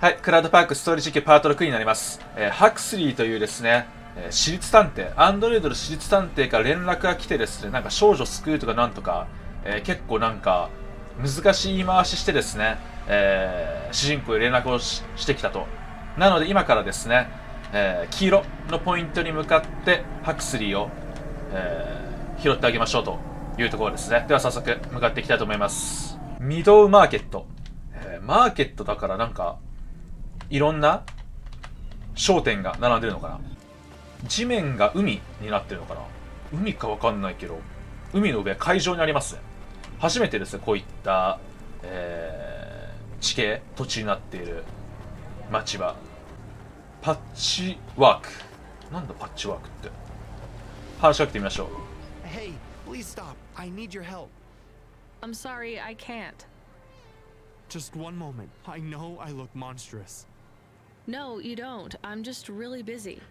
はい、クラウドパークストーリー実況パート6になります。ハクスリーというですね、私立探偵、アンドロイドの私立探偵から連絡が来てですね、なんか少女救うとかなんとか、結構なんか難しい言い回ししてですね、主人公に連絡をしてきたと。なので今からですね、黄色のポイントに向かってハクスリーを、拾ってあげましょうというところですね。では早速向かっていきたいと思います。ミドウマーケット。マーケットだからなんかいろんな商店が並んでるのかな。地面が海になってるのかな。海かわかんないけど、海の上海上にありますね。初めてですね、こういった、地形、土地になっている街は。パッチワーク。なんだパッチワークって。話しかけてみましょう。Hey, please stop. I need your help. I'm sorry, I can't. Just one moment. I know I look monstrous. No, you don't. I'm just really busy.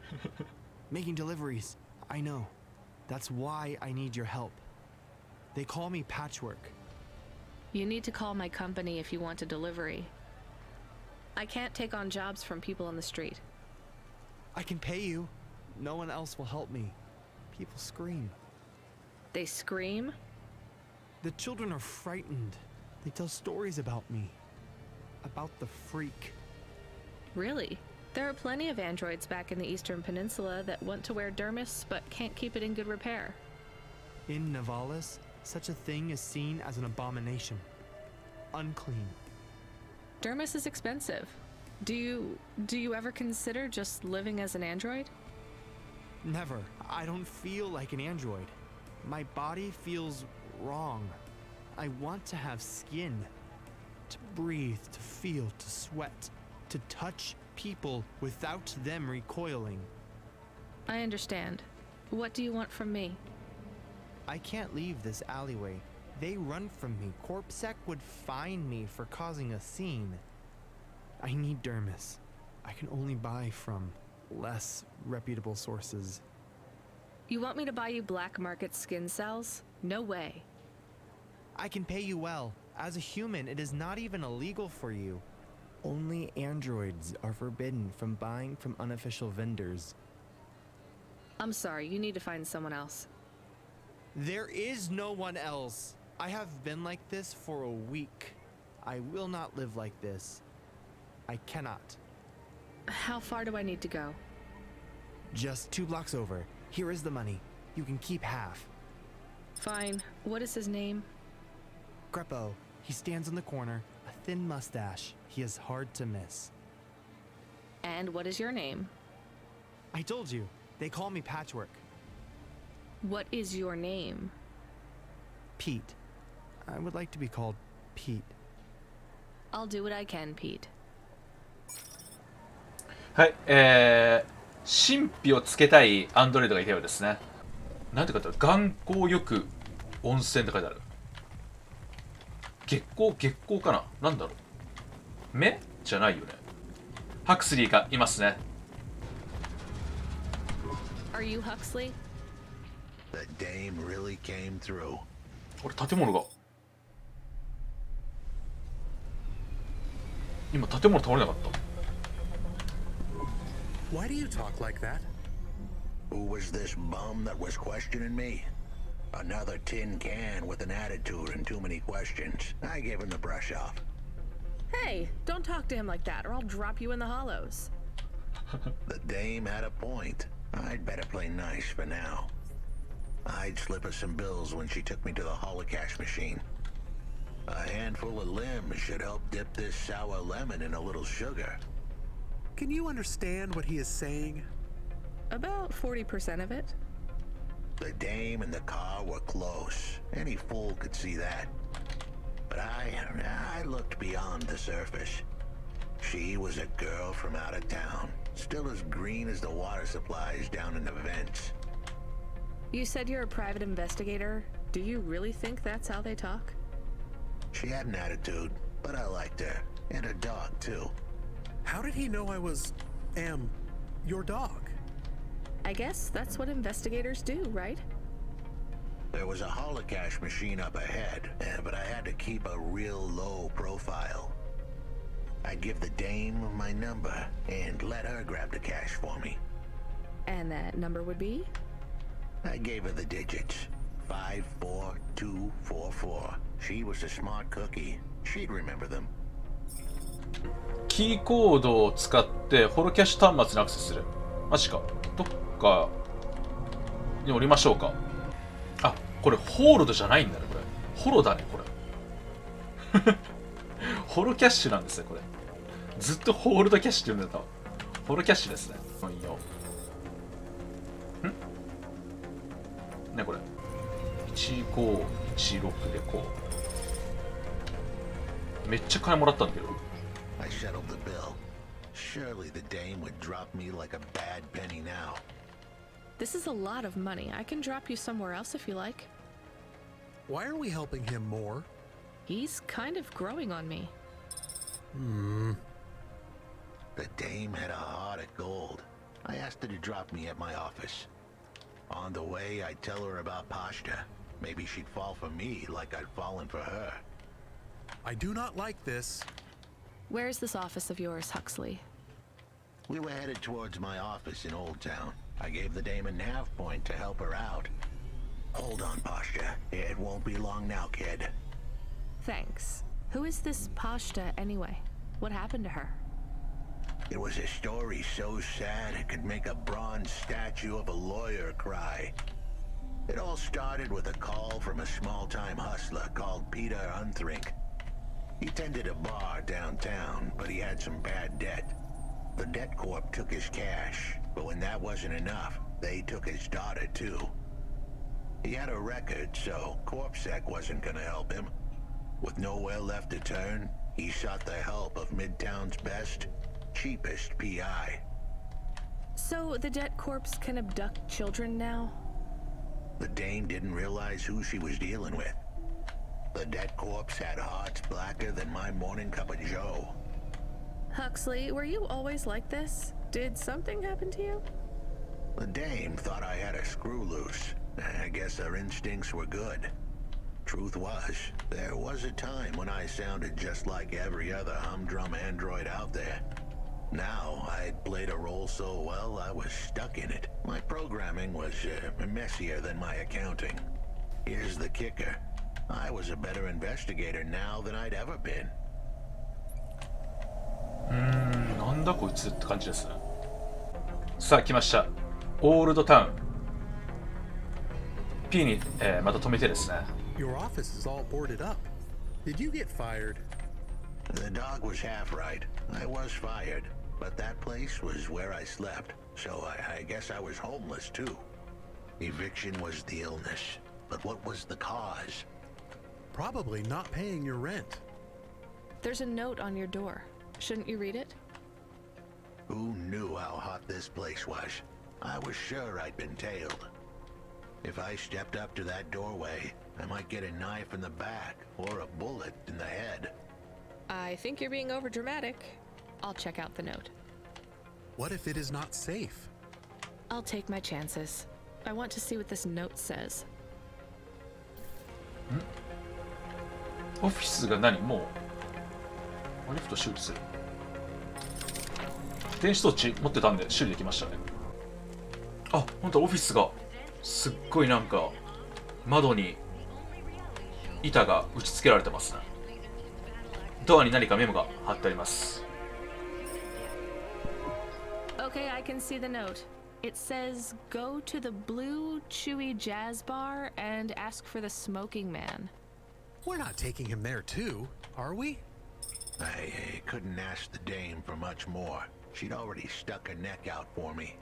Making deliveries. I know. That's why I need your help. They call me Patchwork. You need to call my company if you want a delivery. I can't take on jobs from people on the street. I can pay you. No one else will help me. People scream. They scream? The children are frightened. They tell stories about me. About the freak. Really? There are plenty of androids back in the Eastern Peninsula that want to wear dermis but can't keep it in good repair. In Navalis, such a thing is seen as an abomination. Unclean. Dermis is expensive. Do you ever consider just living as an android? Never. I don't feel like an android. My body feels wrong. I want to have skin. To breathe, to feel, to sweat. To touch people without them recoiling. I understand. What do you want from me? I can't leave this alleyway. They run from me. Corpsec would find me for causing a scene. I need dermis. I can only buy from less reputable sources. You want me to buy you black market skin cells? No way. I can pay you well. As a human, it is not even illegal for you. Only androids are forbidden from buying from unofficial vendors. I'm sorry, you need to find someone else. There is no one else. I have been like this for a week. I will not live like this. I cannot. How far do I need to go? Just 2 blocks over. Here is the money. You can keep half. Fine. What is his name? Greppo. He stands in the corner, a thin mustache. He is hard to miss. And what is your name? I told you. They call me Patchwork. What is your name? Pete. I would like to be called Pete. I'll do what I can, Pete. はい、神秘をつけたいアンドロイドがいたようですね。なんて書いてある？眼光よく温泉って書いてある。月光かな？なんだろう？目じゃないよね。ハクスリーがいますね。Are you Huxley? The dame really came through. これ建物が。今建物倒れなかった。Why do you talk like that? Who was this bum that was questioning me? Another tin can with an attitude and too many questions. I gave him the brush off. Hey, don't talk to him like that or I'll drop you in the hollows. The dame had a point. I'd better play nice for now. I'd slip her some bills when she took me to the holocaust machine. A handful of limbs should help dip this sour lemon in a little sugar. Can you understand what he is saying? About 40% of it. The dame and the car were close. Any fool could see that. But I looked beyond the surface. She was a girl from out of town, still as green as the water supplies down in the vents. You said you're a private investigator. Do you really think that's how they talk? She had an attitude, but I liked her. And her dog, too. How did he know I am your dog? I guess that's what investigators do, right? There was a holocaust machine up ahead, but I had to keep a real low profile. I'd give the dame my number and let her grab the cash for me. And that number would be? I gave her the digits. 54244. She was a smart cookie. She'd remember them. キーコードを使ってホロキャッシュ端末にアクセスする。マジか。どっかに降りましょうか。あ、これホールドじゃないんだね、これ。ホロだね、これ。ホロキャッシュなんですね、これ。ずっとホールドキャッシュって呼んでた。ホロキャッシュですね。いいよ。ね、これ。1516でこう。めっちゃ金もらったんだけど。I settled the bill. Surely the dame would drop me like a bad penny now. This is a lot of money. I can drop you somewhere else if you like. Why are we helping him more? He's kind of growing on me. The dame had a heart of gold. I asked her to drop me at my office. On the way, I'd tell her about Pashta. Maybe she'd fall for me like I'd fallen for her. I do not like this. Where's this office of yours, Huxley? We were headed towards my office in Old Town. I gave the dame a nav point to help her out. Hold on, Pashta. It won't be long now, kid. Thanks. Who is this Pashta anyway? What happened to her? It was a story so sad it could make a bronze statue of a lawyer cry. It all started with a call from a small-time hustler called Peter Unthrink. He tended a bar downtown, but he had some bad debt. The debt corp took his cash, but when that wasn't enough, they took his daughter too. He had a record, so CorpSec wasn't gonna help him. With nowhere left to turn, he sought the help of Midtown's best, cheapest PI. So the debt corps can abduct children now? The dame didn't realize who she was dealing with. The debt corps had hearts blacker than my morning cup of joe. Huxley, were you always like this? Did something happen to you? The dame thought I had a screw loose. I guess her instincts were good. Truth was, there was a time when I sounded just like every other humdrum android out there. Now, I'd played a role so well, I was stuck in it. My programming was messier than my accounting. Here's the kicker. I was a better investigator now than I'd ever been. なんだこいつって感じですね。さあ来ました。オールドタウン。P に、また止めてですね。Your office is all boarded up. Did you get fired? The dog was half right. I was fired, but that place was where I slept, so I guess I was homeless too. Eviction was the illness, but what was the cause? Probably not paying your rent. There's a note on your door. Shouldn't you read it? Who knew how hot this place was? I was sure I'd been tailed. If I stepped up to that doorway, I might get a knife in the back or a bullet in the head. I think you're being overdramatic. I'll check out the note. What if it is not safe? I'll take my chances. I want to see what this note says. オフィスが何もうリフト修理する。電子装置持ってたんで修理できましたね。あ、本当オフィスがすっごいなんか窓に板が打ち付けられてますね。ドアに何かメモが貼ってあります。Okay, I can see the note. It says, go to the blue chewy jazz bar and ask for the smoking man. We're not taking him there too, are we? I couldn't ask the dame for much more. She'd already stuck her neck out for me.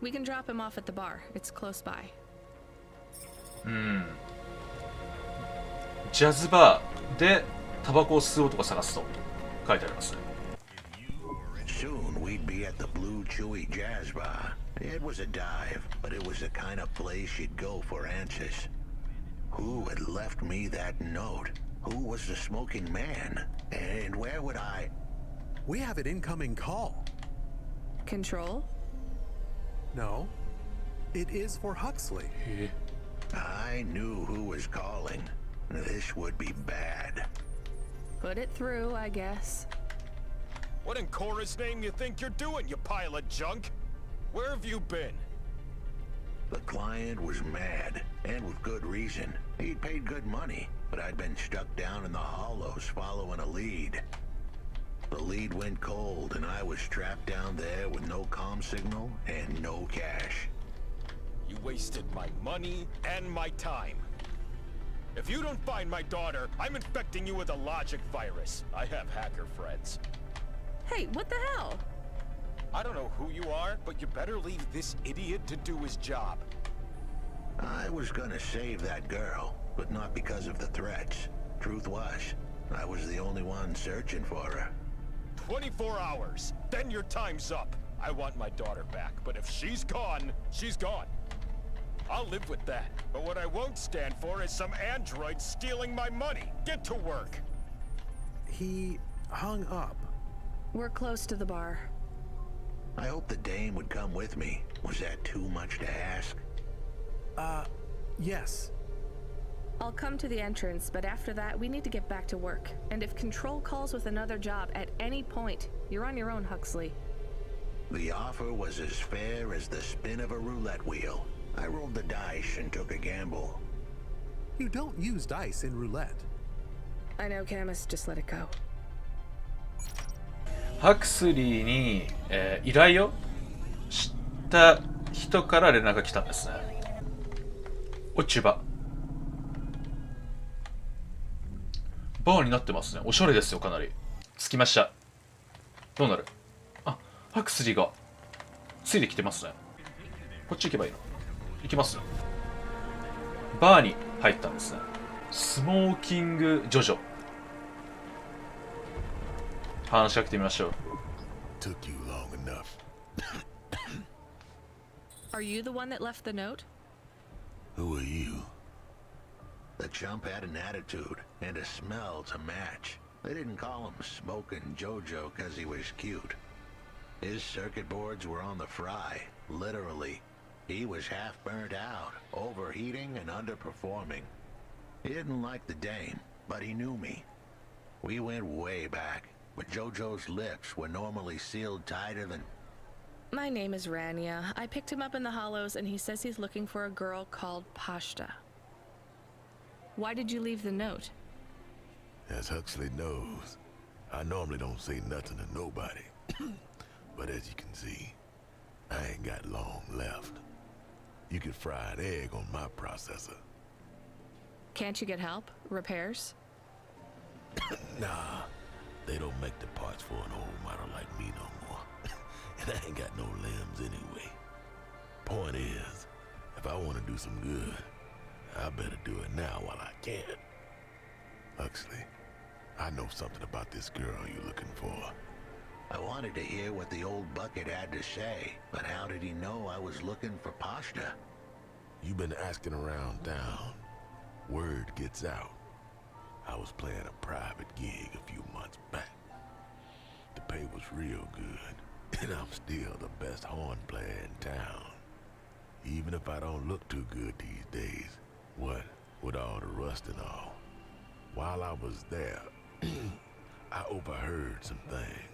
We can drop him off at the bar. It's close by. ジャズバーでタバコを吸う男を探すと書いてありますね。Soon we'd be at the blue chewy jazz bar. It was a dive, but it was the kind of place you'd go for answers. Who had left me that note? Who was the smoking man? And where would I... We have an incoming call. Control? No. It is for Huxley. I knew who was calling. This would be bad. Put it through, I guess. What in Cora's name you think you're doing, you pile of junk? Where have you been? The client was mad, and with good reason. He'd paid good money, but I'd been stuck down in the hollows following a lead. The lead went cold, and I was trapped down there with no comm signal and no cash. You wasted my money and my time. If you don't find my daughter, I'm infecting you with a logic virus. I have hacker friends. Hey, what the hell? I don't know who you are, but you better leave this idiot to do his job. I was gonna save that girl, but not because of the threats. Truth was, I was the only one searching for her. 24 hours. Then your time's up. I want my daughter back, but if she's gone, she's gone. I'll live with that. But what I won't stand for is some android stealing my money. Get to work. He hung up. We're close to the bar. I hoped the dame would come with me. Was that too much to ask? Yes. I'll come to the entrance, but after that, we need to get back to work. And if Control calls with another job at any point, you're on your own, Huxley. The offer was as fair as the spin of a roulette wheel. I rolled the dice and took a gamble. You don't use dice in roulette. I know, Camus, just let it go. ハクスリーに、依頼をした人から連絡が来たんですね。落ち葉。バーになってますね。おしゃれですよ、かなり。着きました。どうなる？あ、ハクスリーがついてきてますね。こっち行けばいいの？行きますね。バーに入ったんですね。スモーキングジョジョ。話しかけてみましょう。Took you long enough. Are you the one that left the note? Who are you? The chump had an attitude and a smell to match. They didn't call him Smoking Jojo because he was cute. His circuit boards were on the fry, literally. He was half burnt out, overheating and underperforming. He didn't like the dame, but he knew me. We went way back, but Jojo's lips were normally sealed tighter than... My name is Rania. I picked him up in the hollows, and he says he's looking for a girl called Pashta. Why did you leave the note? As Huxley knows, I normally don't say nothing to nobody. But as you can see, I ain't got long left. You could fry an egg on my processor. Can't you get help? Repairs? Nah, they don't make the parts for an old model like me no more. And I ain't got no limbs anyway. Point is, if I want to do some good, I better do it now while I can. Huxley, I know something about this girl you're looking for. I wanted to hear what the old bucket had to say, but how did he know I was looking for Pashta? You've been asking around town. Word gets out. I was playing a private gig a few months back. The pay was real good, and I'm still the best horn player in town. Even if I don't look too good these days, what with all the rust and all. While I was there, I overheard some things.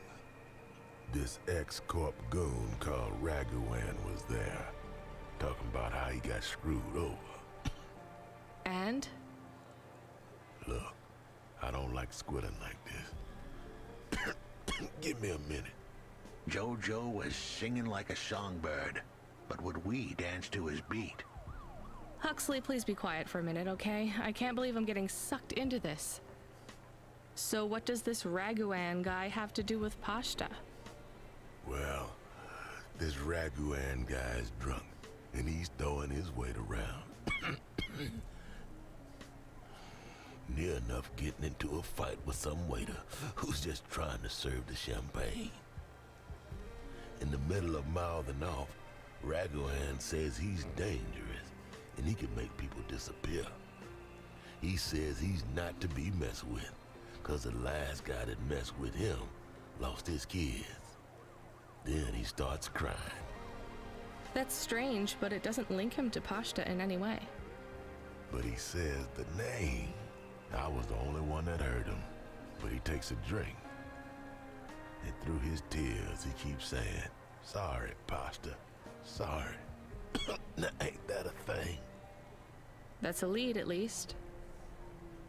This ex-corp goon called Raguan was there, talking about how he got screwed over. And? Look, I don't like squilling like this. Give me a minute. Jojo was singing like a songbird, but would we dance to his beat? Huxley, please be quiet for a minute, okay? I can't believe I'm getting sucked into this. So what does this Raguan guy have to do with Pashta? Well, this Raguan guy's drunk, and he's throwing his weight around. Near enough getting into a fight with some waiter who's just trying to serve the champagne. In the middle of mouthing off, Raguan says he's dangerous, and he can make people disappear. He says he's not to be messed with, cause the last guy that messed with him lost his kids. Then he starts crying. That's strange, but it doesn't link him to Pashta in any way. But he says the name. I was the only one that heard him, but he takes a drink. And through his tears, he keeps saying, "Sorry, Pasta. Sorry." Now, ain't that a thing? That's a lead, at least.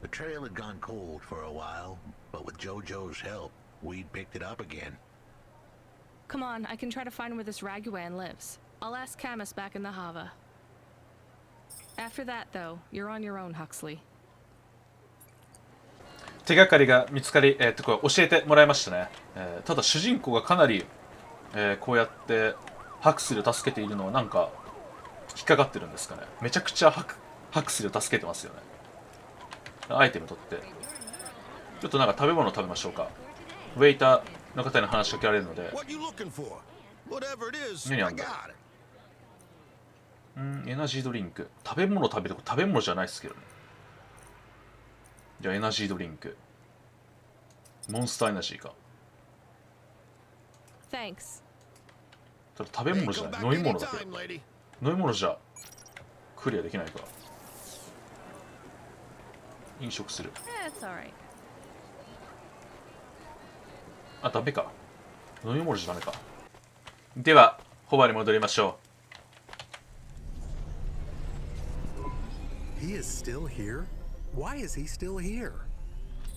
The trail had gone cold for a while, but with JoJo's help, we'd picked it up again. Come on, I can try to find where this Raguan lives. I'll ask Camus back in the Hava. After that, though, you're on your own, Huxley. 手がかりが見つかり、これ教えてもらいましたね。ただ主人公がかなり、こうやってハクスリを助けているのはなんか引っかかってるんですかね。めちゃくちゃハクスリを助けてますよね。アイテム取って、ちょっとなんか食べ物食べましょうか。ウェイターの方に話しかけられるので。何あんだ。エナジードリンク。食べ物食べると食べ物じゃないですけどね。じゃあエナジードリンク。モンスターエナジーか。Thanks. ただ食べ物じゃない。飲み物だけど。飲み物じゃクリアできないか。飲食する。It's alright. あ、ダメか。飲み物じゃダメか。では、ホバに戻りましょHe is still here? Why is he still here?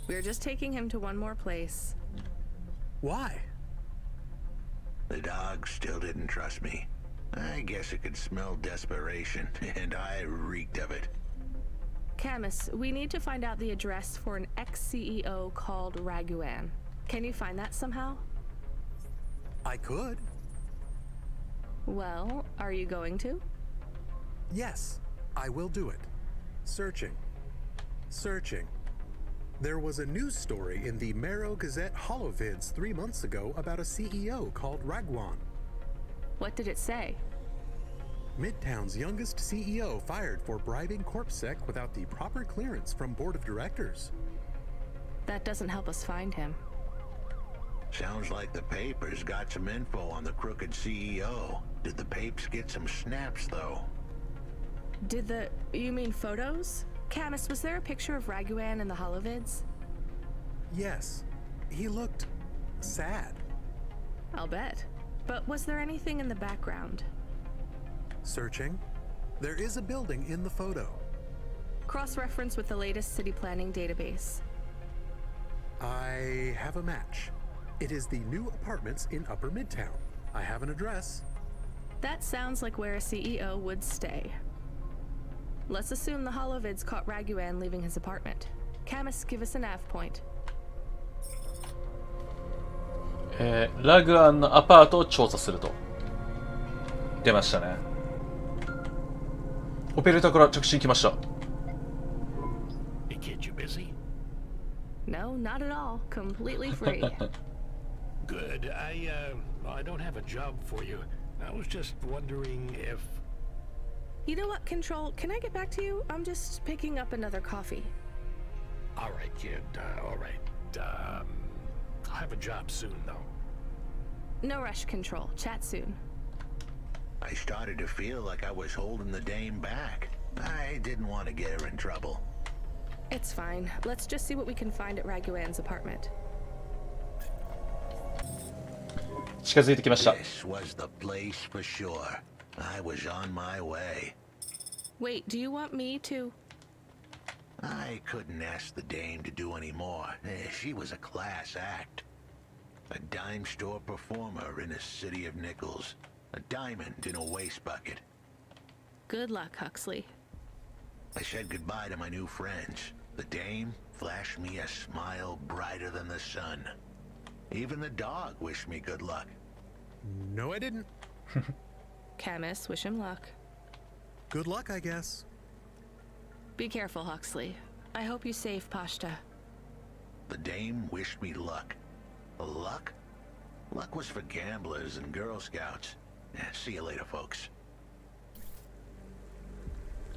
We're just taking him to one more place. Why? The dog still didn't trust me. I guess it could smell desperation, and I reeked of it. Camus, we need to find out the address for an ex-CEO called Raguan. Can you find that somehow? I could. Well, are you going to? Yes, I will do it. Searching. Searching. There was a news story in the Marrow Gazette Holovids 3 months ago about a CEO called Raguan. What did it say? Midtown's youngest CEO fired for bribing CorpSec without the proper clearance from board of directors. That doesn't help us find him. Sounds like the papers got some info on the crooked CEO. Did the papes get some snaps, though? You mean photos? Camus, was there a picture of Raguan in the Holovids? Yes, he looked sad. I'll bet. But was there anything in the background? Searching. There is a building in the photo. Cross-reference with the latest city planning database. I have a match. It is the new apartments in Upper Midtown. I have an address. That sounds like where a CEO would stay. Let's assume the Holovids caught Raguan leaving his apartment. Camus, give us a nav point. ラグアンのアパートを調査すると。出ましたね。オペレーターから着信来ました。Hey kid, you busy? No, not at all. Completely free. Good. I don't have a job for you. I was just wondering if... You know what, Control? Can I get back to you? I'm just picking up another coffee. All right, kid. All right. I'll have a job soon, though. No rush, Control. Chat soon. I started to feel like I was holding the dame back. I didn't want to get her in trouble. It's fine. Let's just see what we can find at Raguan's apartment. 近づいてきました。 This was the place for sure. I was on my way. Wait, do you want me to... I couldn't ask the dame to do any more. She was a class act. A dime store performer in a city of nickels. A diamond in a waste bucket. Good luck, Huxley. I said goodbye to my new friends. The dame flashed me a smile brighter than the sun. Even the dog wished me good luck. No, I didn't. Camus, wish him luck. Good luck, I guess. Be careful, Huxley. I hope you save Pashta. The dame wished me luck. Luck? Luck was for gamblers and Girl Scouts. See you later, folks.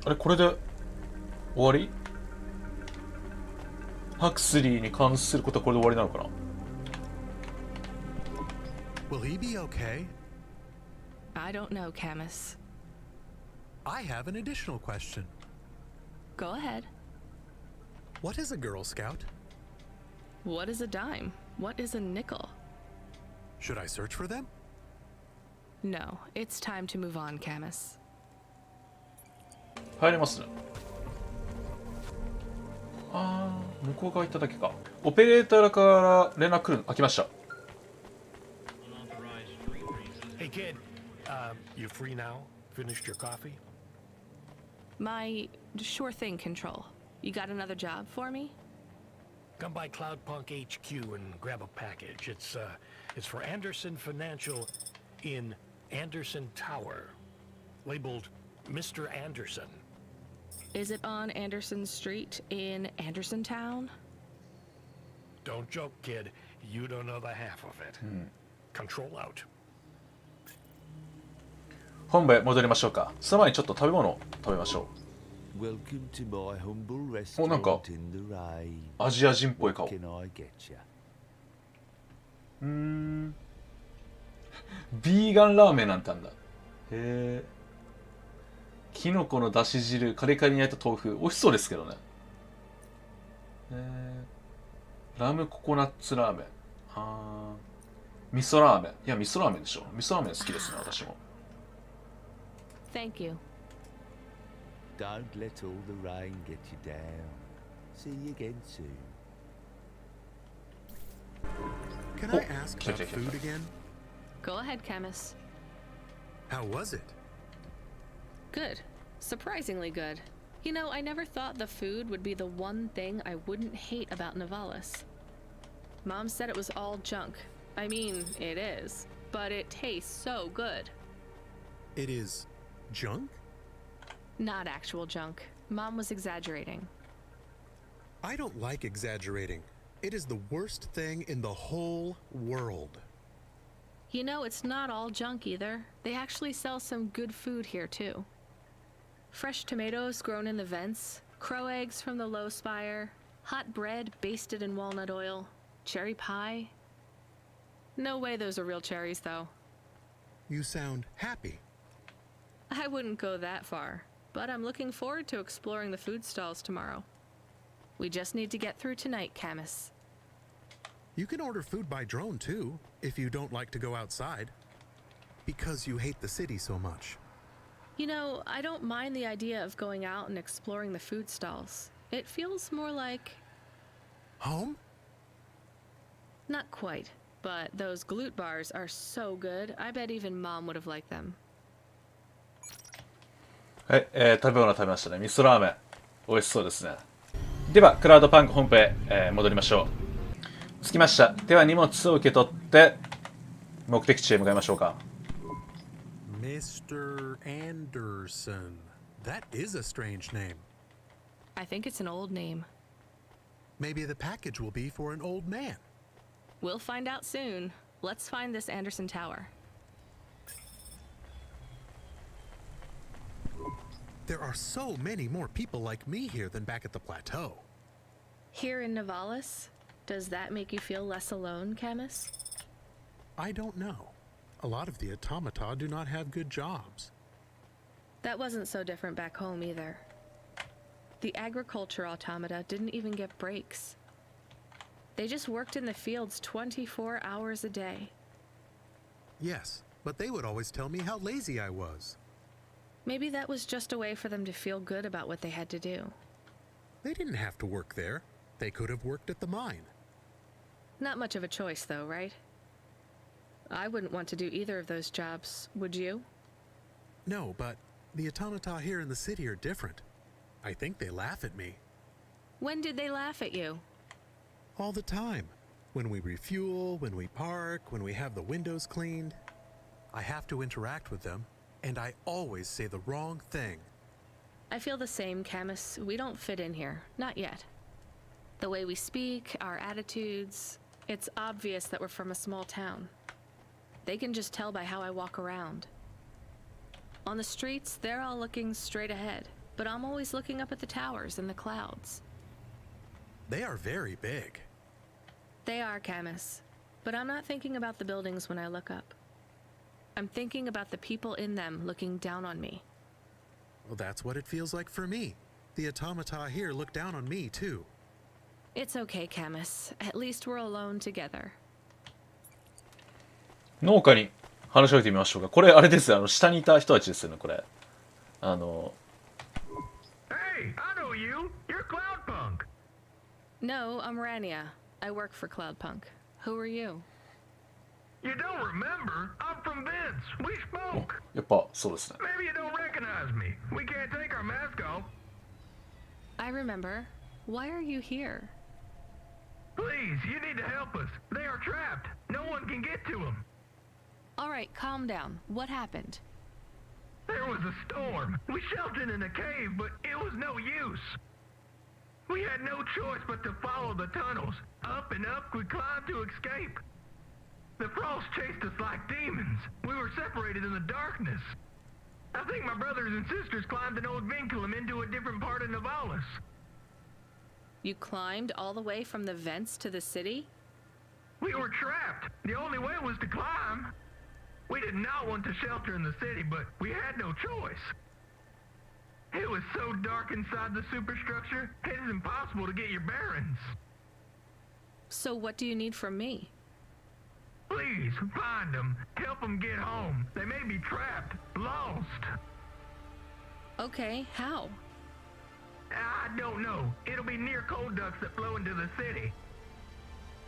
あれ、これで終わり？ハクスリーに関することはこれで終わりなのかな？ Will he be okay? I don't know, Camus. I have an additional question. Go ahead. What is a Girl Scout? What is a dime? What is a nickel? Should I search for them? No, it's time to move on, Camus. 入れますね。ああ、向こう側行っただけか。オペレーターから連絡来るの。来ました。Hey kid, you free now? Finished your coffee? My sure thing control. You got another job for me? Come by Cloudpunk HQ and grab a package. It's for Anderson Financial in Anderson Tower, labeled Mr. Anderson. Is it on Anderson Street in Anderson Town? Don't joke, kid. You don't know the half of it. Control out. 本部へ戻りましょうか。その前にちょっと食べ物を食べましょ Welcome to my humble う。お、なんか restaurant in the rain. アジア人っぽい What 顔。can I get you? ビーガンラーメンなんてあんだ。へえ。キノコのだし汁、カリカリに焼いた豆腐。美味しそうですけどね。ラムココナッツラーメン。味噌ラーメン。いや、味噌ラーメンでしょ。味噌ラーメン好きですね、私も。Thank you. Don't let all the rain get you down. See you again soon. Can I ask check, about check, check. food again? Go ahead, Camus. How was it? Good. Surprisingly good. You know, I never thought the food would be the one thing I wouldn't hate about Navalis. Mom said it was all junk. I mean, it is. But it tastes so good. It is junk? Not actual junk. Mom was exaggerating. I don't like exaggerating. It is the worst thing in the whole world. You know, it's not all junk either. They actually sell some good food here, too. Fresh tomatoes grown in the vents, crow eggs from the low spire, hot bread basted in walnut oil, cherry pie. No way those are real cherries, though. You sound happy. I wouldn't go that far, but I'm looking forward to exploring the food stalls tomorrow. We just need to get through tonight, Camus. You can order food by drone too, if you don't like to go outside. Because you hate the city so much. You know, I don't mind the idea of going out and exploring the food stalls. It feels more like... Home? Not quite, but those glute bars are so good, I bet even Mom would have liked them. はい、食べ物食べましたね。味噌ラーメン。美味しそうですね。では、クラウドパンク本編へ、戻りましょう。着きました。では、荷物を受け取って、目的地へ向かいましょうか。Mr. Anderson. That is a strange name. I think it's an old name. Maybe the package will be for an old man. We'll find out soon. Let's find this Anderson Tower. There are so many more people like me here than back at the plateau. Here in Navalis? Does that make you feel less alone, Camus? I don't know. A lot of the automata do not have good jobs. That wasn't so different back home either. The agriculture automata didn't even get breaks. They just worked in the fields 24 hours a day. Yes, but they would always tell me how lazy I was. Maybe that was just a way for them to feel good about what they had to do. They didn't have to work there. They could have worked at the mine. Not much of a choice, though, right? I wouldn't want to do either of those jobs, would you? No, but the automata here in the city are different. I think they laugh at me. When did they laugh at you? All the time. When we refuel, when we park, when we have the windows cleaned. I have to interact with them, and I always say the wrong thing. I feel the same, Camus. We don't fit in here. Not yet. The way we speak, our attitudes, it's obvious that we're from a small town. They can just tell by how I walk around. On the streets, they're all looking straight ahead, but I'm always looking up at the towers and the clouds. They are very big. They are, Camus, but I'm not thinking about the buildings when I look up. I'm thinking about the people in them looking down on me. Well, that's what it feels like for me. The automata here look down on me, too. It's okay, Camus. At least we're alone together. 農家に話しかけてみましょうか。これあれですよ、下にいた人たちですよね、これ。Hey, I know you. You're Cloudpunk. No, I'm Rania. I work for Cloudpunk. Who are you? You don't remember? I'm from Vince. We spoke. やっぱそうですね。 Maybe you don't recognize me. We can't take our mask off. I remember. Why are you here? Please, you need to help us. They are trapped. No one can get to them. All right, calm down. What happened? There was a storm. We sheltered in a cave, but it was no use. We had no choice but to follow the tunnels. Up and up, we climbed to escape. The frost chased us like demons. We were separated in the darkness. I think my brothers and sisters climbed an old vinculum into a different part of Navalis. You climbed all the way from the vents to the city? We were trapped. The only way was to climb. We did not want to shelter in the city, but we had no choice. It was so dark inside the superstructure, it is impossible to get your bearings. So what do you need from me? Please, find them. Help them get home. They may be trapped, lost. Okay, how? I don't know. It'll be near coal ducts that flow into the city.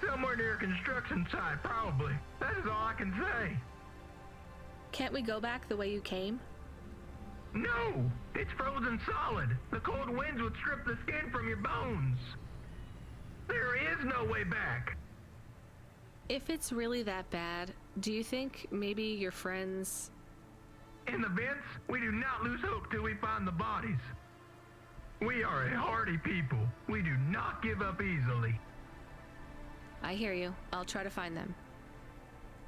Somewhere near a construction site, probably. That is all I can say. Can't we go back the way you came? No! It's frozen solid. The cold winds would strip the skin from your bones. There is no way back. If it's really that bad, do you think maybe your friends... In the vents, we do not lose hope till we find the bodies. We are a hardy people. We do not give up easily. I hear you. I'll try to find them.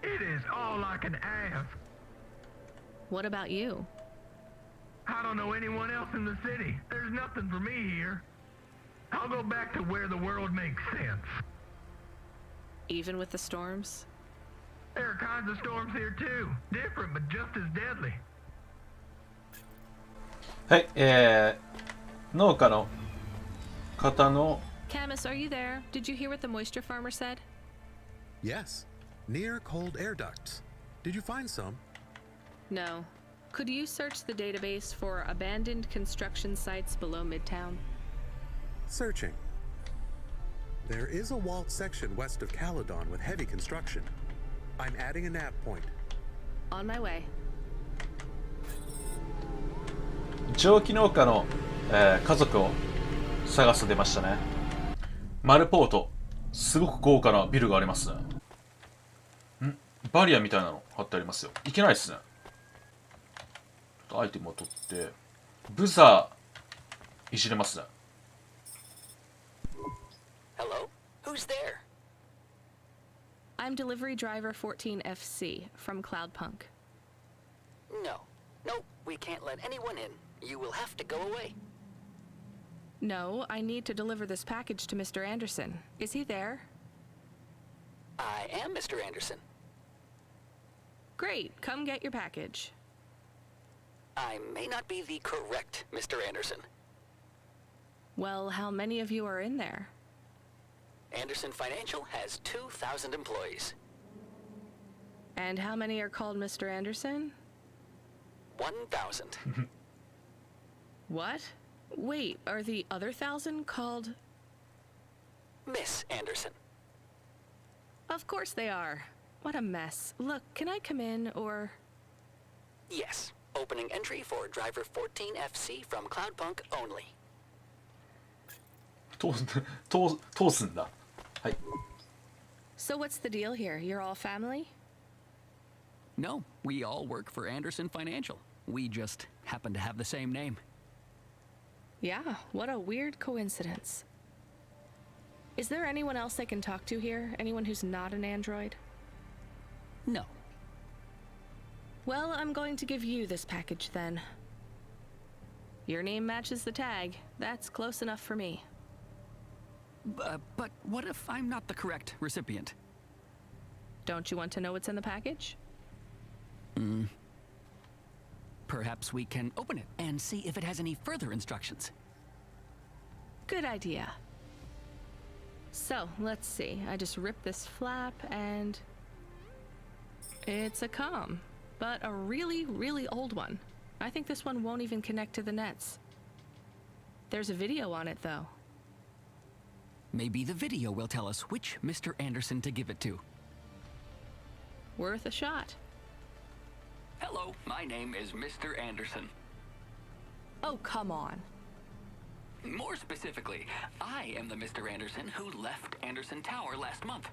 It is all I can ask. What about you? I don't know anyone else in the city. There's nothing for me here. I'll go back to where the world makes sense. Even with the storms? There are kinds of storms here too. Different, but just as deadly. はい、農家の方の Camus, are you there? Did you hear what the moisture farmer said? Yes, near cold air ducts. Did you find some? No. Could you search the database for abandoned construction sites below Midtown? Searching. There is a walled section west of Caledon with heavy construction. I'm adding a nav point. On my way. 蒸気農家の、家族を探して出ましたね。マルポート、すごく豪華なビルがありますね。バリアみたいなの貼ってありますよ。いけないですね。アイテムを取ってブザーいじれますね。 Hello? Who's there? I'm delivery driver 14FC from Cloudpunk. No. No, we can't let anyone in. You will have to go away. No, I need to deliver this package to Mr. Anderson. Is he there? I am Mr. Anderson. Great, come get your package. I may not be the correct Mr. Anderson. Well, how many of you are in there? Anderson Financial has 2,000 employees. And how many are called Mr. Anderson? 1,000. What? Wait, are the other 1,000 called... Miss Anderson. Of course they are. What a mess. Look, can I come in, or... Yes. Opening entry for driver 14FC from Cloudpunk only. 通すんだ。はい。 So what's the deal here? You're all family? No, we all work for Anderson Financial. We just happen to have the same name. Yeah, what a weird coincidence. Is there anyone else I can talk to here? Anyone who's not an android? No. Well, I'm going to give you this package then. Your name matches the tag. That's close enough for me. But what if I'm not the correct recipient? Don't you want to know what's in the package? Perhaps we can open it and see if it has any further instructions. Good idea. So, let's see. I just rip this flap and... It's a comm, but a really, really old one. I think this one won't even connect to the nets. There's a video on it, though. Maybe the video will tell us which Mr. Anderson to give it to. Worth a shot. Hello, my name is Mr. Anderson. Oh, come on. More specifically, I am the Mr. Anderson who left Anderson Tower last month.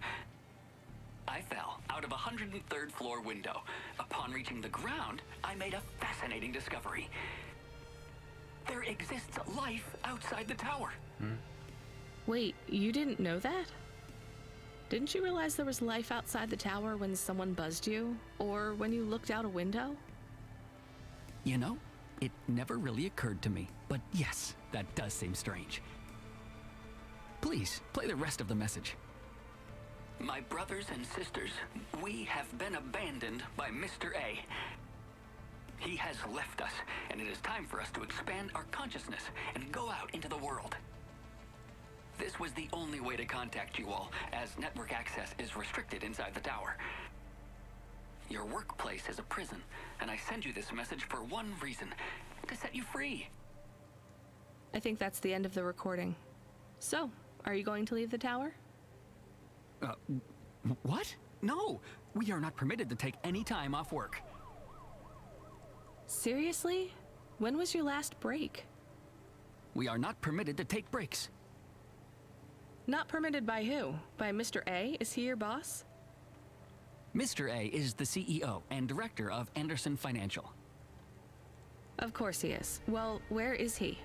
I fell out of a 103rd floor window. Upon reaching the ground, I made a fascinating discovery. There exists life outside the tower. Wait, you didn't know that? Didn't you realize there was life outside the tower when someone buzzed you? Or when you looked out a window? You know, it never really occurred to me. But yes, that does seem strange. Please, play the rest of the message. My brothers and sisters, we have been abandoned by Mr. A. He has left us, and it is time for us to expand our consciousness and go out into the world. This was the only way to contact you all, as network access is restricted inside the tower. Your workplace is a prison, and I send you this message for one reason, to set you free. I think that's the end of the recording. So, are you going to leave the tower? What? No! We are not permitted to take any time off work. Seriously? When was your last break? We are not permitted to take breaks. Not permitted by who? By Mr. A? Is he your boss? Mr. A is the CEO and director of Anderson Financial. Of course he is. Well, where is he?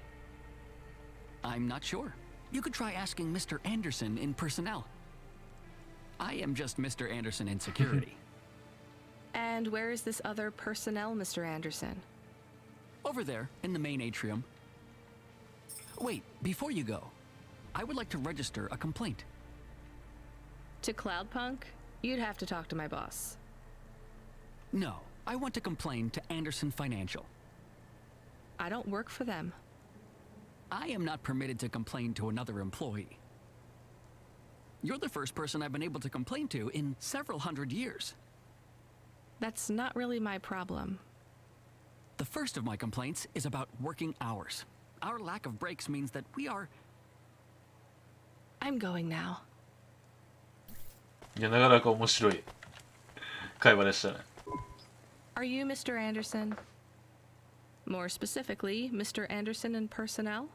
I'm not sure. You could try asking Mr. Anderson in personnel. I am just Mr. Anderson in security. And where is this other personnel, Mr. Anderson? Over there, in the main atrium. Wait, before you go, I would like to register a complaint. To Cloudpunk? You'd have to talk to my boss. No, I want to complain to Anderson Financial. I don't work for them. I am not permitted to complain to another employee. You're the first person I've been able to complain to in several hundred years. That's not really my problem. The first of my complaints is about working hours. Our lack of breaks means that we are... I'm going now. いや、なかなか面白い会話でしたね。Are you Mr. Anderson? More specifically, Mr. Anderson in personnel?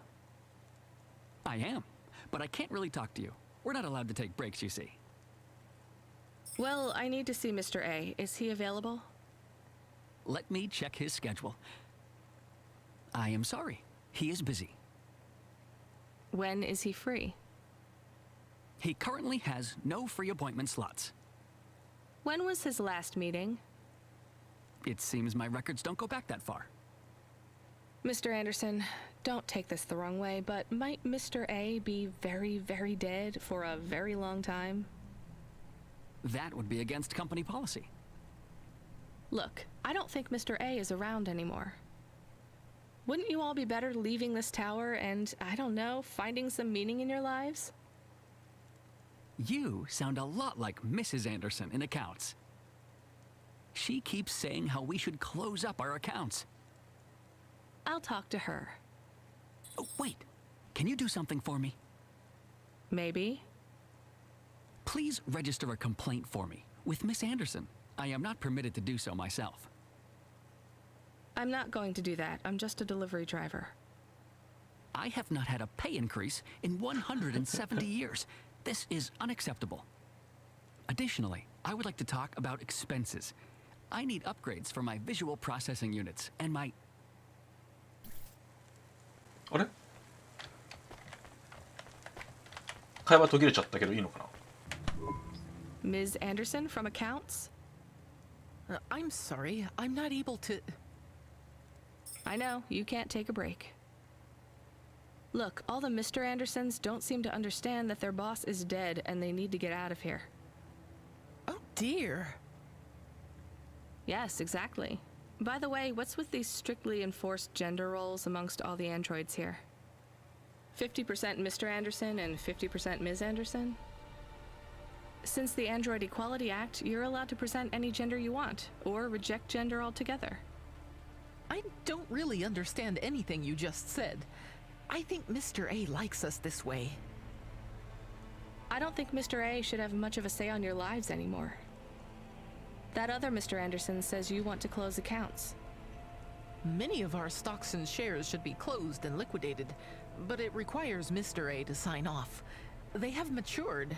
I am, but I can't really talk to you. We're not allowed to take breaks, you see. Well, I need to see Mr. A. Is he available? Let me check his schedule. I am sorry. He is busy. When is he free? He currently has no free appointment slots. When was his last meeting? It seems my records don't go back that far. Mr. Anderson, don't take this the wrong way, but might Mr. A be very, very dead for a very long time? That would be against company policy. Look, I don't think Mr. A is around anymore. Wouldn't you all be better leaving this tower and, I don't know, finding some meaning in your lives? You sound a lot like Mrs. Anderson in accounts. She keeps saying how we should close up our accounts. I'll talk to her. Oh, wait. Can you do something for me? Maybe. Please register a complaint for me with Miss Anderson. I am not permitted to do so myself. I'm not going to do that. I'm just a delivery driver. I have not had a pay increase in 170 years. This is unacceptable. Additionally, I would like to talk about expenses. I need upgrades for my visual processing units and my... あれ会話途切れちゃったけどいいのかな Ms. Anderson from accounts? I'm sorry, I'm not able to... I know, you can't take a break. Look, all the Mr. Andersons don't seem to understand that their boss is dead and they need to get out of here. Oh dear. Yes, exactly. By the way, what's with these strictly enforced gender roles amongst all the androids here? 50% Mr. Anderson and 50% Ms. Anderson? Since the Android Equality Act, you're allowed to present any gender you want, or reject gender altogether. I don't really understand anything you just said. I think Mr. A likes us this way. I don't think Mr. A should have much of a say on your lives anymore. That other Mr. Anderson says you want to close accounts. Many of our stocks and shares should be closed and liquidated, but it requires Mr. A to sign off. They have matured.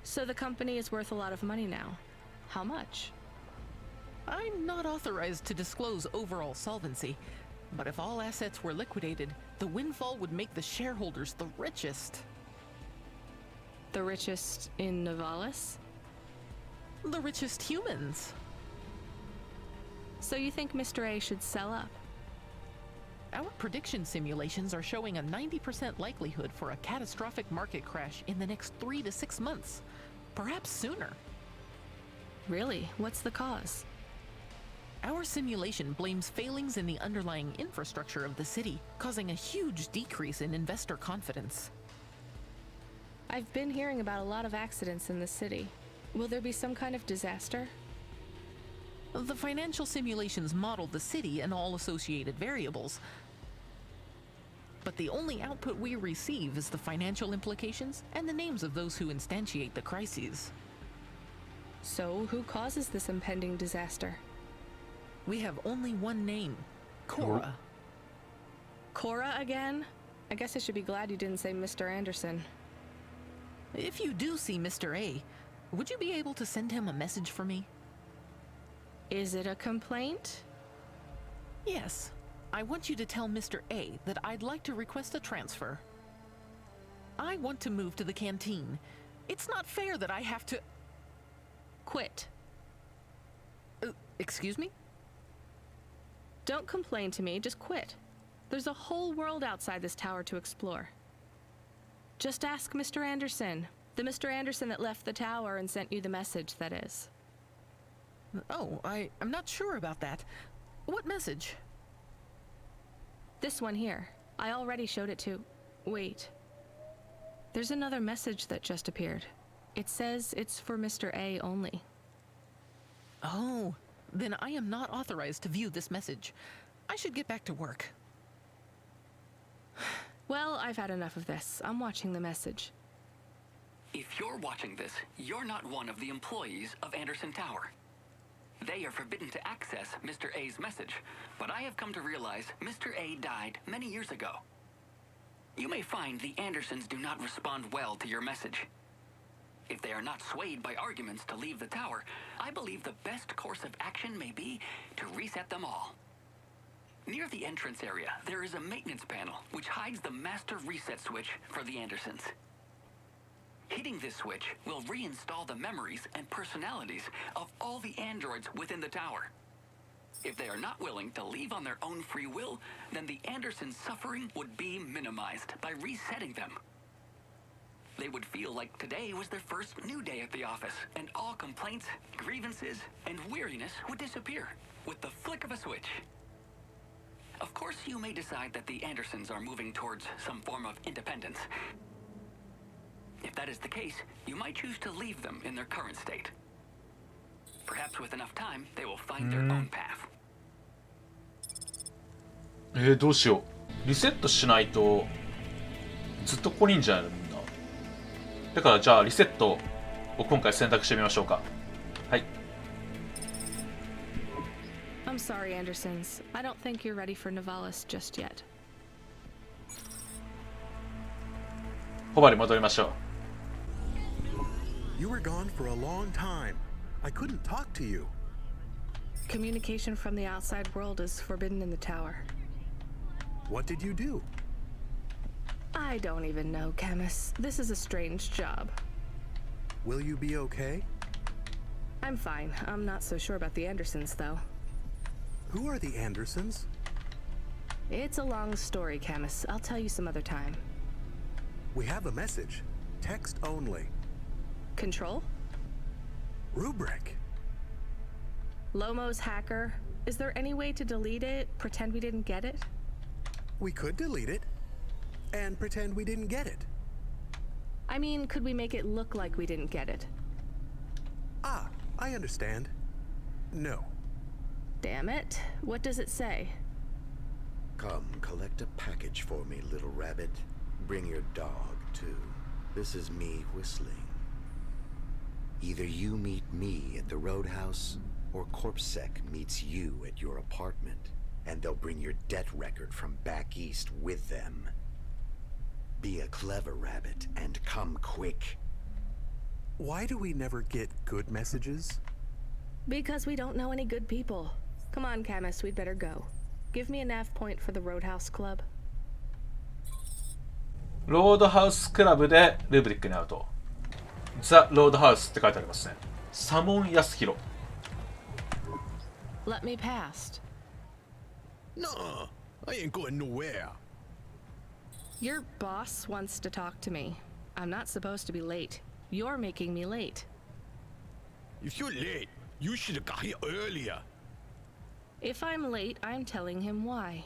So the company is worth a lot of money now. How much? I'm not authorized to disclose overall solvency, but if all assets were liquidated, the windfall would make the shareholders the richest. The richest in Novalis? The richest humans. So you think Mr. A should sell up? Our prediction simulations are showing a 90% likelihood for a catastrophic market crash in the next 3 to 6 months, perhaps sooner. Really? What's the cause? Our simulation blames failings in the underlying infrastructure of the city, causing a huge decrease in investor confidence. I've been hearing about a lot of accidents in the city. Will there be some kind of disaster? The financial simulations model the city and all associated variables. But the only output we receive is the financial implications and the names of those who instantiate the crises. So, who causes this impending disaster? We have only one name, Cora. Cora again? I guess I should be glad you didn't say Mr. Anderson. If you do see Mr. A, would you be able to send him a message for me? Is it a complaint? Yes. I want you to tell Mr. A that I'd like to request a transfer. I want to move to the canteen. It's not fair that I have to... Quit. Excuse me? Don't complain to me, just quit. There's a whole world outside this tower to explore. Just ask Mr. Anderson. The Mr. Anderson that left the tower and sent you the message, that is. Oh, I'm not sure about that. What message? This one here. I already showed it to... Wait. There's another message that just appeared. It says it's for Mr. A only. Oh, then I am not authorized to view this message. I should get back to work. Well, I've had enough of this. I'm watching the message. If you're watching this, you're not one of the employees of Anderson Tower. They are forbidden to access Mr. A's message, but I have come to realize Mr. A died many years ago. You may find the Andersons do not respond well to your message. If they are not swayed by arguments to leave the tower, I believe the best course of action may be to reset them all. Near the entrance area, there is a maintenance panel which hides the master reset switch for the Andersons. Hitting this switch will reinstall the memories and personalities of all the androids within the tower. If they are not willing to leave on their own free will, then the Andersons' suffering would be minimized by resetting them. They would feel like today was their first new day at the office, and all complaints, grievances, and weariness would disappear with the flick of a switch. Of course, you may decide that the Andersons are moving towards some form of independence. If that is the case, you might choose to leave them in their current state. Perhaps with enough time, they will find their own path. どうしよう。リセットしないとずっとここにいんじゃないのみんな。だからじゃあリセットを今回選択してみましょうか。はい。I'm sorry, Andersons. I don't think you're ready for Novalis just yet. ホバに戻りましょう。You were gone for a long time. I couldn't talk to you. Communication from the outside world is forbidden in the tower. What did you do? I don't even know, Camus. This is a strange job. Will you be okay? I'm fine. I'm not so sure about the Andersons, though. Who are the Andersons? It's a long story, Camus. I'll tell you some other time. We have a message. Text only. Control? Rubric. Lomo's hacker. Is there any way to delete it? Pretend we didn't get it? We could delete it and pretend we didn't get it. I mean, could we make it look like we didn't get it? Ah, I understand. No. Damn it. What does it say? Come, collect a package for me, little rabbit. Bring your dog, too. This is me whistling. Either you meet me at the roadhouse, or CorpSec meets you at your apartment, and they'll bring your debt record from back east with them. Be a clever rabbit, and come quick. Why do we never get good messages? Because we don't know any good people. Come on, Camus, we'd better go. Give me a nav point for the Roadhouse Club. ロードハウスクラブでルブリックに会うと。ザ・ロードハウスって書いてありますね。左門康弘。Let me past. Nuh-uh. I ain't going nowhere. Your boss wants to talk to me. I'm not supposed to be late. You're making me late. If you're late, you should have got here earlier. If I'm late, I'm telling him why.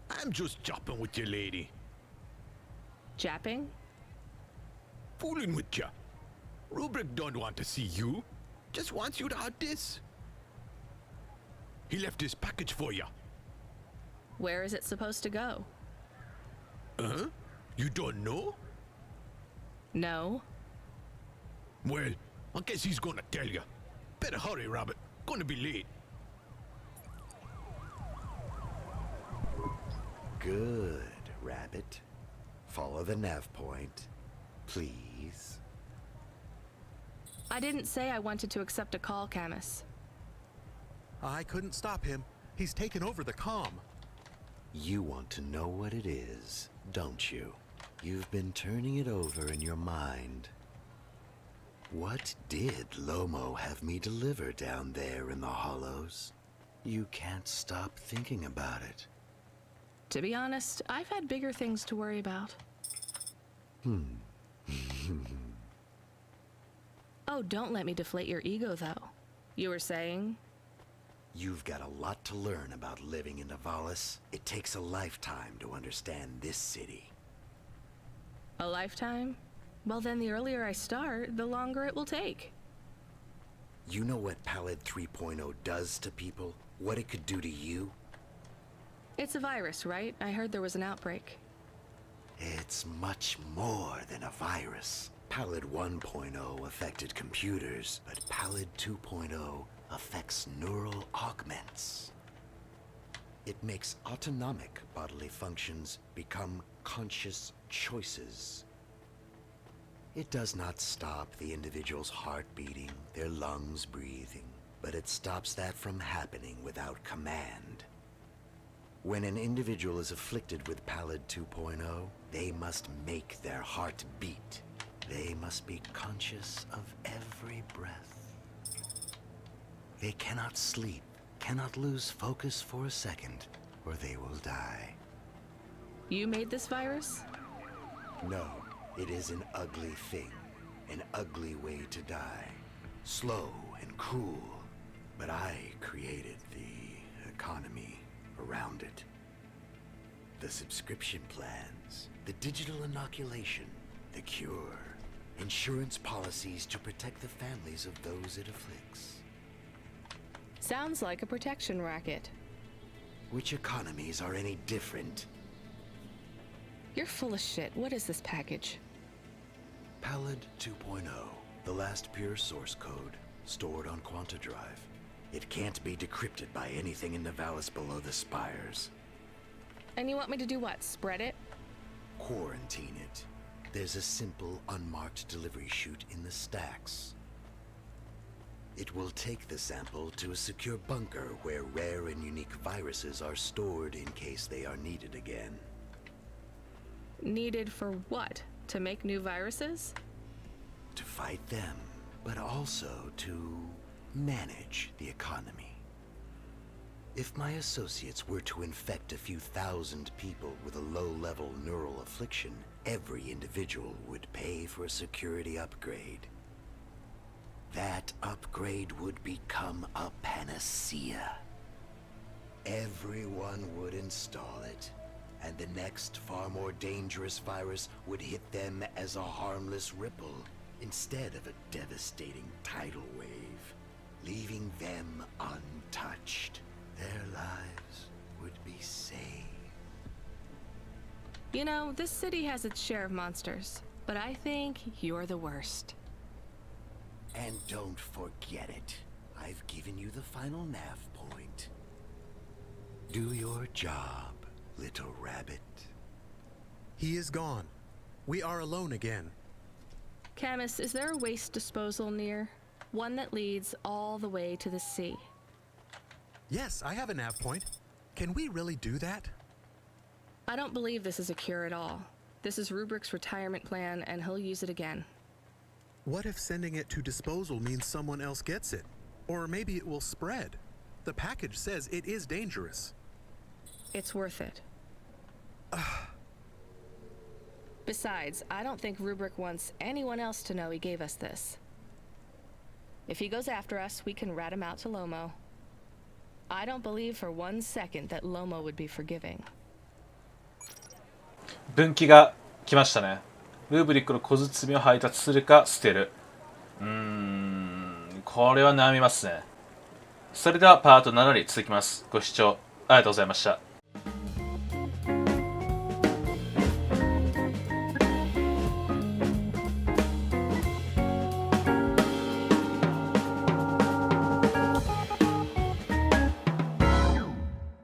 I'm just chopping with your lady. Japping? Fooling with ya. Rubric don't want to see you. Just wants you to have this. He left this package for ya. Where is it supposed to go? Huh? You don't know? No. Well, I guess he's gonna tell ya. Better hurry, Rabbit. Gonna be late. Good, rabbit. Follow the nav point, please. I didn't say I wanted to accept a call, Camus. I couldn't stop him. He's taken over the comm. You want to know what it is, don't you? You've been turning it over in your mind. What did Lomo have me deliver down there in the hollows? You can't stop thinking about it. To be honest, I've had bigger things to worry about. Oh, don't let me deflate your ego, though. You were saying? You've got a lot to learn about living in Nivalis. It takes a lifetime to understand this city. A lifetime? Well, then the earlier I start, the longer it will take. You know what Pallid 3.0 does to people? What it could do to you? It's a virus, right? I heard there was an outbreak. It's much more than a virus. Pallid 1.0 affected computers, but Pallid 2.0 affects neural augments. It makes autonomic bodily functions become conscious choices. It does not stop the individual's heart beating, their lungs breathing, but it stops that from happening without command. When an individual is afflicted with Pallid 2.0, they must make their heart beat. They must be conscious of every breath. They cannot sleep, cannot lose focus for a second, or they will die. You made this virus? No, it is an ugly thing, an ugly way to die. Slow and cruel, but I created the economy around it. The subscription plans, the digital inoculation, the cure, insurance policies to protect the families of those it afflicts. Sounds like a protection racket. Which economies are any different? You're full of shit. What is this package? Pallid 2.0, the last pure source code, stored on Quanta Drive. It can't be decrypted by anything in Nivalis below the spires. And you want me to do what? Spread it? Quarantine it. There's a simple, unmarked delivery chute in the stacks. It will take the sample to a secure bunker where rare and unique viruses are stored in case they are needed again. Needed for what? To make new viruses? To fight them, but also to manage the economy. If my associates were to infect a few thousand people with a low-level neural affliction, every individual would pay for a security upgrade. That upgrade would become a panacea. Everyone would install it, and the next far more dangerous virus would hit them as a harmless ripple instead of a devastating tidal wave, leaving them untouched. Their lives would be saved. You know, this city has its share of monsters, but I think you're the worst. And don't forget it. I've given you the final nav point. Do your job, little rabbit. He is gone. We are alone again. Camus, is there a waste disposal near? One that leads all the way to the sea. Yes, I have a nav point. Can we really do that? I don't believe this is a cure at all. This is Rubrick's retirement plan, and he'll use it again. What if sending it to disposal means someone else gets it? Or maybe it will spread. The package says it is dangerous. It's worth it. Besides, I don't think Rubrick wants anyone else to know he gave us this. If he goes after us, we can rat him out to Lomo. I don't believe for 1 second that Lomo would be forgiving. 分岐が来ましたね。ルーブリックの小包を配達するか捨てる。これは悩みますね。それではパート7に続きます。ご視聴ありがとうございました。